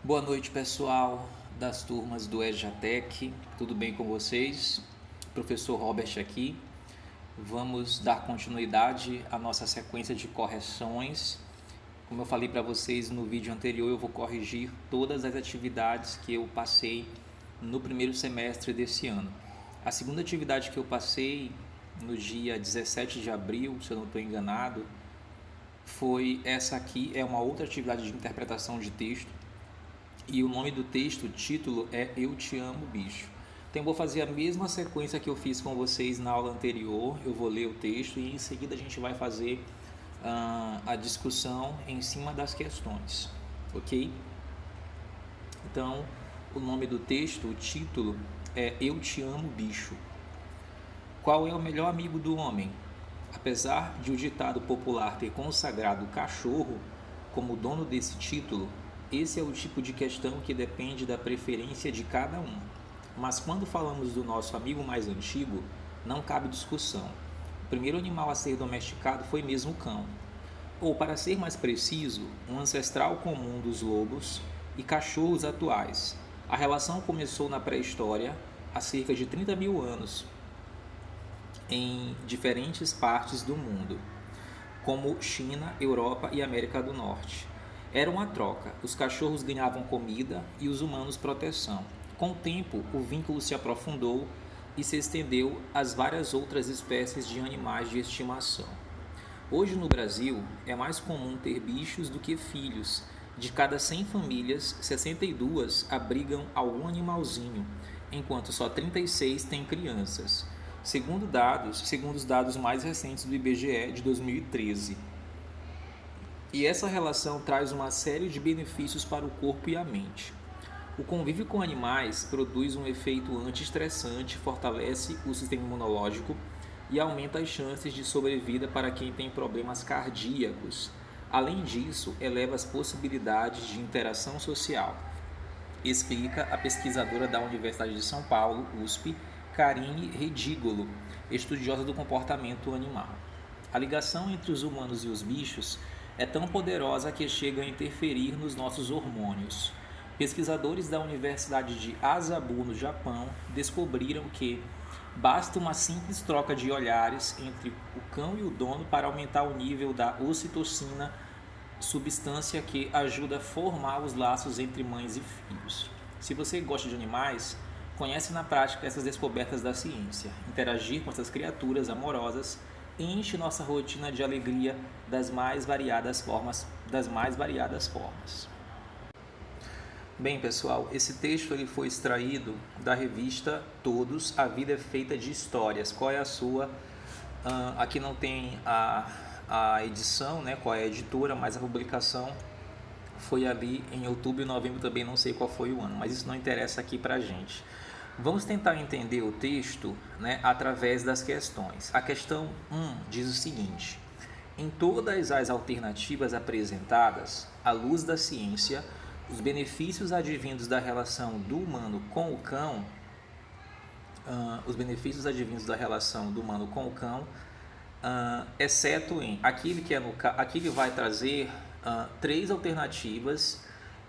Boa noite, pessoal das turmas do EJATEC, tudo bem com vocês? Professor Robert aqui. Vamos dar continuidade à nossa sequência de correções. Como eu falei para vocês no vídeo anterior, eu vou corrigir todas as atividades que eu passei no primeiro semestre desse ano. A segunda atividade que eu passei no dia 17 de abril, se eu não estou enganado, foi essa aqui, é uma outra atividade de interpretação de texto. E o nome do texto, o título é Eu Te Amo, Bicho. Então eu vou fazer a mesma sequência que eu fiz com vocês na aula anterior. Eu vou ler o texto e em seguida a gente vai fazer a discussão em cima das questões, ok? Então o nome do texto, o título é Eu Te Amo, Bicho. Qual é o melhor amigo do homem? Apesar de o ditado popular ter consagrado o cachorro como dono desse título, esse é o tipo de questão que depende da preferência de cada um. Mas quando falamos do nosso amigo mais antigo, não cabe discussão. O primeiro animal a ser domesticado foi mesmo o cão. Ou, para ser mais preciso, um ancestral comum dos lobos e cachorros atuais. A relação começou na pré-história, há cerca de 30 mil anos, em diferentes partes do mundo, como China, Europa e América do Norte. Era uma troca, os cachorros ganhavam comida e os humanos proteção. Com o tempo, o vínculo se aprofundou e se estendeu às várias outras espécies de animais de estimação. Hoje no Brasil, é mais comum ter bichos do que filhos. De cada 100 famílias, 62 abrigam algum animalzinho, enquanto só 36 têm crianças, segundo os dados mais recentes do IBGE de 2013. E essa relação traz uma série de benefícios para o corpo e a mente. O convívio com animais produz um efeito anti-estressante, fortalece o sistema imunológico e aumenta as chances de sobrevida para quem tem problemas cardíacos. Além disso, eleva as possibilidades de interação social, explica a pesquisadora da Universidade de São Paulo, USP, Karine Redigolo, estudiosa do comportamento animal. A ligação entre os humanos e os bichos é tão poderosa que chega a interferir nos nossos hormônios. Pesquisadores da Universidade de Asabu, no Japão, descobriram que basta uma simples troca de olhares entre o cão e o dono para aumentar o nível da ocitocina, substância que ajuda a formar os laços entre mães e filhos. Se você gosta de animais, conhece na prática essas descobertas da ciência. Interagir com essas criaturas amorosas enche nossa rotina de alegria das mais variadas formas. Bem, pessoal, esse texto ele foi extraído da revista Todos, A Vida é Feita de Histórias. Qual é a sua? Aqui não tem a edição, né? Qual é a editora, mas a publicação foi ali em outubro e novembro, também não sei qual foi o ano, mas isso não interessa aqui pra gente. Vamos tentar entender o texto, né, através das questões. A questão 1 diz o seguinte: em todas as alternativas apresentadas, à luz da ciência, os benefícios advindos da relação do humano com o cão, exceto em aqui ele vai trazer 3 alternativas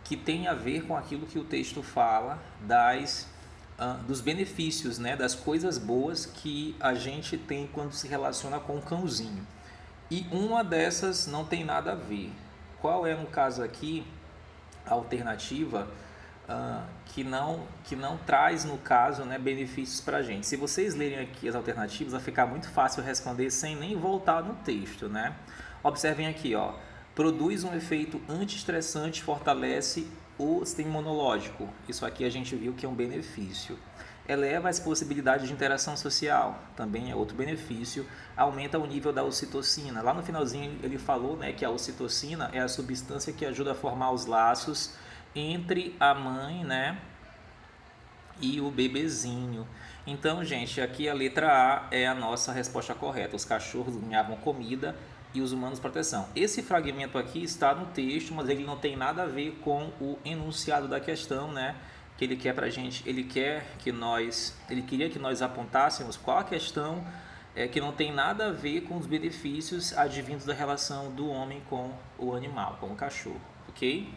que têm a ver com aquilo que o texto fala dos benefícios, né, das coisas boas que a gente tem quando se relaciona com o cãozinho. E uma dessas não tem nada a ver. Qual é, no caso aqui, a alternativa que não traz, no caso, né, benefícios para a gente? Se vocês lerem aqui as alternativas, vai ficar muito fácil responder sem nem voltar no texto, né? Observem aqui, ó. Produz um efeito anti-estressante, fortalece o sistema imunológico. Isso aqui a gente viu que é um benefício. Eleva as possibilidades de interação social, também é outro benefício. Aumenta o nível da ocitocina. Lá no finalzinho ele falou, né, que a ocitocina é a substância que ajuda a formar os laços entre a mãe, né, e o bebezinho. Então, gente, aqui a letra A é a nossa resposta correta. Os cachorros ganhavam comida e os humanos proteção. Esse fragmento aqui está no texto, mas ele não tem nada a ver com o enunciado da questão, né? Que ele quer pra gente, ele queria que nós apontássemos qual a questão que não tem nada a ver com os benefícios advindos da relação do homem com o animal, com o cachorro, ok?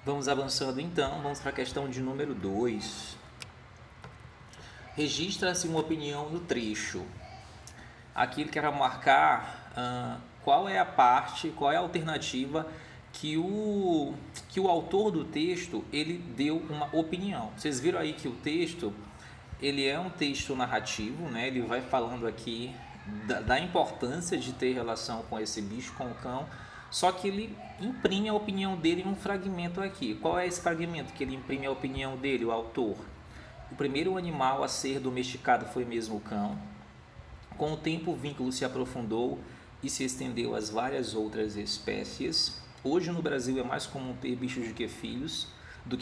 Vamos avançando então, vamos para a questão de número 2. Registra-se uma opinião no trecho. Aqui ele quer marcar qual é a parte, qual é a alternativa que o autor do texto ele deu uma opinião. Vocês viram aí que o texto ele é um texto narrativo, né? Ele vai falando aqui da importância de ter relação com esse bicho, com o cão, só que ele imprime a opinião dele em um fragmento aqui. Qual é esse fragmento que ele imprime a opinião dele, o autor? O primeiro animal a ser domesticado foi mesmo o cão. Com o tempo, o vínculo se aprofundou e se estendeu às várias outras espécies. Hoje no Brasil é mais comum ter bichos do que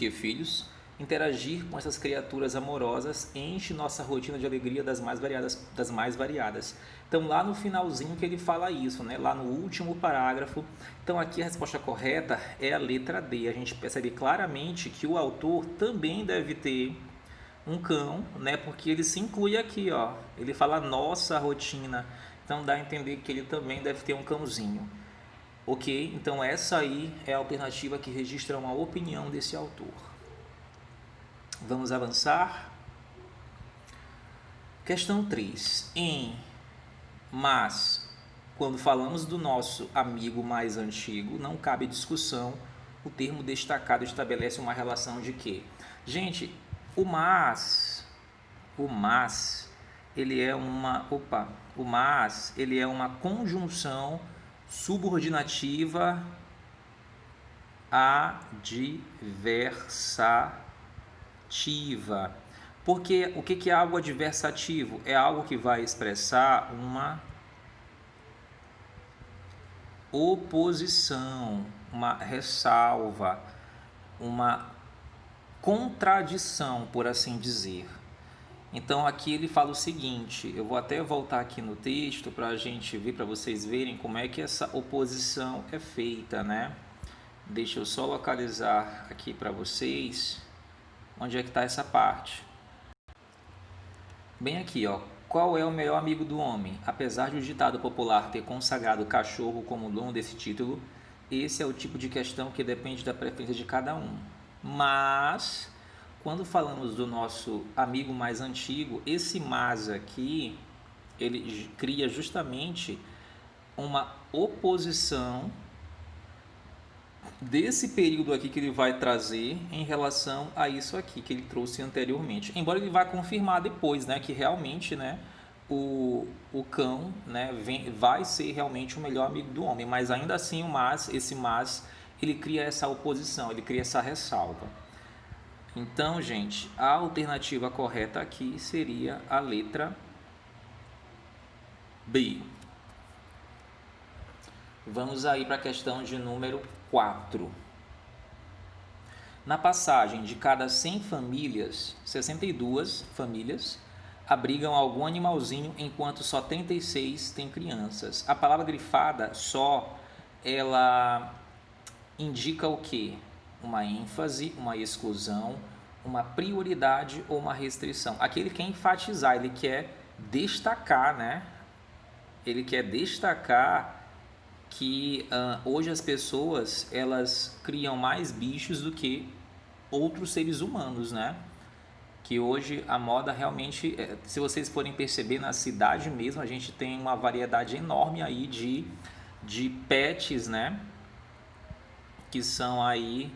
filhos. Interagir com essas criaturas amorosas enche nossa rotina de alegria das mais variadas. Então lá no finalzinho que ele fala isso, né? Lá no último parágrafo. Então aqui a resposta correta é a letra D. A gente percebe claramente que o autor também deve ter um cão, né? Porque ele se inclui aqui, ó. Ele fala nossa rotina. Então dá a entender que ele também deve ter um cãozinho. Ok? Então essa aí é a alternativa que registra uma opinião desse autor. Vamos avançar. Questão 3. Mas, quando falamos do nosso amigo mais antigo, não cabe discussão. O termo destacado estabelece uma relação de quê? Gente, o mas, ele é uma conjunção subordinativa adversativa. Porque o que é algo adversativo? É algo que vai expressar uma oposição, uma ressalva, uma contradição, por assim dizer. Então aqui ele fala o seguinte, eu vou até voltar aqui no texto para a gente ver, para vocês verem como é que essa oposição é feita, né? Deixa eu só localizar aqui para vocês onde é que está essa parte. Bem aqui, ó. Qual é o melhor amigo do homem? Apesar de o ditado popular ter consagrado o cachorro como dono desse título, esse é o tipo de questão que depende da preferência de cada um. Mas, quando falamos do nosso amigo mais antigo, esse mas aqui, ele cria justamente uma oposição desse período aqui que ele vai trazer em relação a isso aqui que ele trouxe anteriormente. Embora ele vá confirmar depois, né, que realmente, né, o cão, né, vai ser realmente o melhor amigo do homem, mas ainda assim esse mas, ele cria essa oposição, ele cria essa ressalva. Então, gente, a alternativa correta aqui seria a letra B. Vamos aí para a questão de número 4. Na passagem de cada 100 famílias, 62 famílias abrigam algum animalzinho, enquanto só 36 têm crianças. A palavra grifada só, ela indica o quê? Uma ênfase, uma exclusão, uma prioridade ou uma restrição. Aqui ele quer enfatizar, ele quer destacar, né? Ele quer destacar que hoje as pessoas elas criam mais bichos do que outros seres humanos, né? Que hoje a moda realmente, se vocês forem perceber na cidade mesmo, a gente tem uma variedade enorme aí de pets, né? Que são aí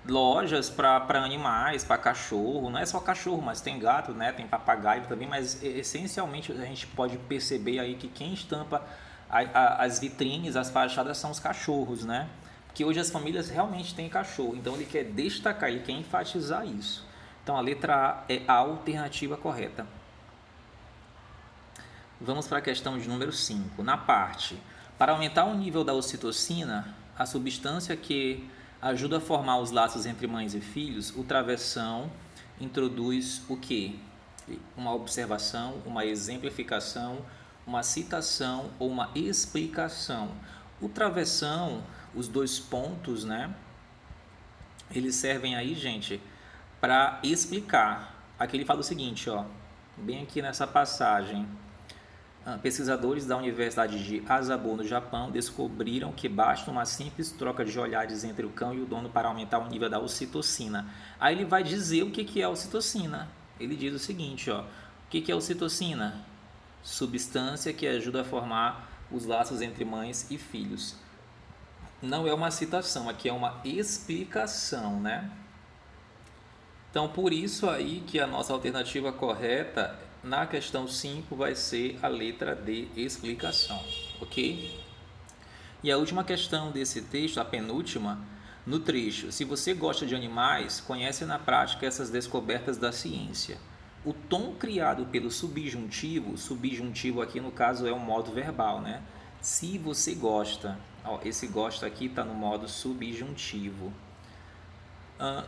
lojas para animais, para cachorro, não é só cachorro, mas tem gato, né? Tem papagaio também, mas essencialmente a gente pode perceber aí que quem estampa as vitrines, as fachadas são os cachorros, né? Porque hoje as famílias realmente têm cachorro, então ele quer destacar, ele quer enfatizar isso. Então a letra A é a alternativa correta. Vamos para a questão de número 5. Na parte, para aumentar o nível da ocitocina, a substância que ajuda a formar os laços entre mães e filhos, o travessão introduz o quê? Uma observação, uma exemplificação, uma citação ou uma explicação. O travessão, os dois pontos, né? Eles servem aí, gente, para explicar. Aqui ele fala o seguinte, ó, bem aqui nessa passagem. Pesquisadores da Universidade de Asabo, no Japão, descobriram que basta uma simples troca de olhares entre o cão e o dono para aumentar o nível da ocitocina. Aí ele vai dizer o que é a ocitocina. Ele diz o seguinte, ó, o que é a ocitocina? Substância que ajuda a formar os laços entre mães e filhos. Não é uma citação, aqui é uma explicação, né? Então, por isso aí que a nossa alternativa correta na questão 5 vai ser a letra D, explicação, ok? E a última questão desse texto, a penúltima, no trecho: se você gosta de animais, conhece na prática essas descobertas da ciência. O tom criado pelo subjuntivo aqui no caso é um modo verbal, né? Se você gosta, ó, esse gosta aqui está no modo subjuntivo.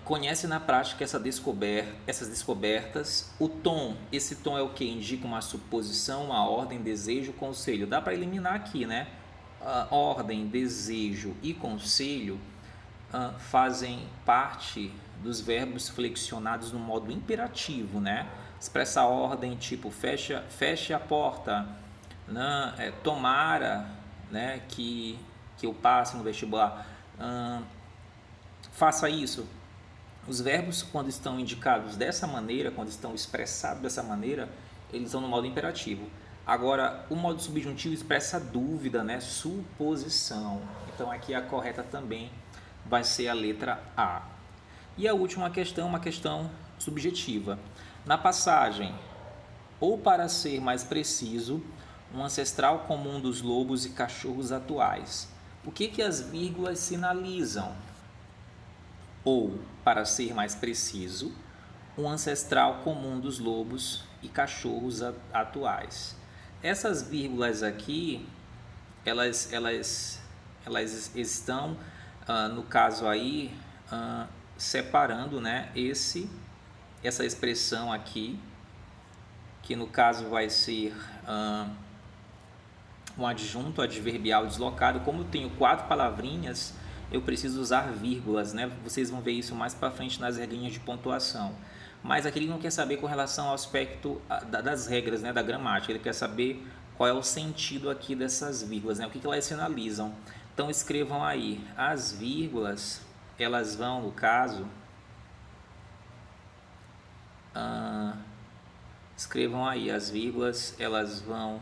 Conhece na prática essas descobertas. O tom, esse tom é o que? Indica uma suposição, uma ordem, desejo, conselho. Dá para eliminar aqui, né? Ordem, desejo e conselho fazem parte dos verbos flexionados no modo imperativo, né? Expressa ordem tipo feche a porta, né? Tomara, né? que eu passe no vestibular, faça isso. Os verbos, quando estão indicados dessa maneira, quando estão expressados dessa maneira, eles estão no modo imperativo. Agora, o modo subjuntivo expressa dúvida, né? Suposição. Então, aqui a correta também vai ser a letra A. E a última questão, uma questão subjetiva. Na passagem, ou para ser mais preciso, um ancestral comum dos lobos e cachorros atuais. O que as vírgulas sinalizam? Ou, para ser mais preciso, um ancestral comum dos lobos e cachorros atuais. Essas vírgulas aqui, elas estão, no caso aí, separando, né, essa expressão aqui, que no caso vai ser um adjunto adverbial deslocado. Como eu tenho 4 palavrinhas, eu preciso usar vírgulas, né? Vocês vão ver isso mais para frente nas regrinhas de pontuação. Mas aqui ele não quer saber com relação ao aspecto das regras, né, da gramática. Ele quer saber qual é o sentido aqui dessas vírgulas, né? O que elas sinalizam. Então escrevam aí, as vírgulas, elas vão, no caso, escrevam aí, as vírgulas, elas vão,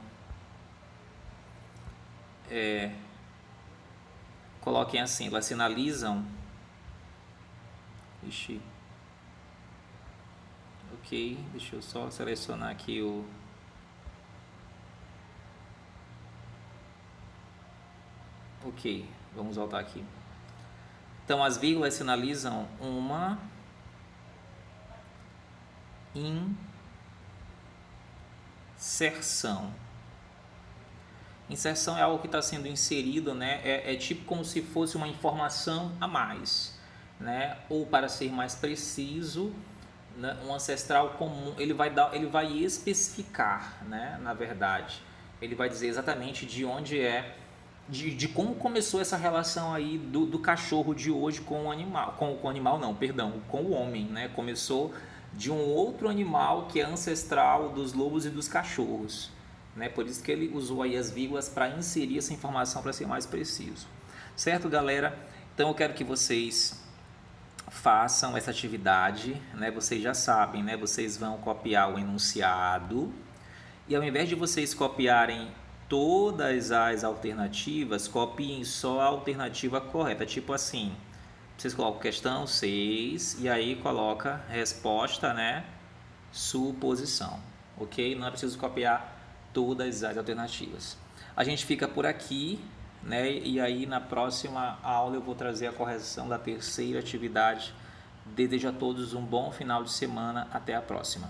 coloquem assim, elas sinalizam, ok, deixa eu só selecionar aqui ok, vamos voltar aqui. Então, as vírgulas sinalizam uma inserção. Inserção é algo que está sendo inserido, né? É tipo como se fosse uma informação a mais, né? Ou, para ser mais preciso, né, um ancestral comum, ele vai especificar, né? Na verdade, ele vai dizer exatamente de onde de como começou essa relação aí do cachorro de hoje com o animal, com o homem, né? Começou de um outro animal que é ancestral dos lobos e dos cachorros, né? Por isso que ele usou aí as vírgulas para inserir essa informação para ser mais preciso. Certo, galera? Então eu quero que vocês façam essa atividade, né? Vocês já sabem, né? Vocês vão copiar o enunciado e, ao invés de vocês copiarem todas as alternativas, copiem só a alternativa correta, tipo assim, vocês colocam questão 6 e aí coloca resposta, né, suposição, ok? Não é preciso copiar todas as alternativas. A gente fica por aqui, né, e aí na próxima aula eu vou trazer a correção da terceira atividade. Desejo a todos um bom final de semana, até a próxima.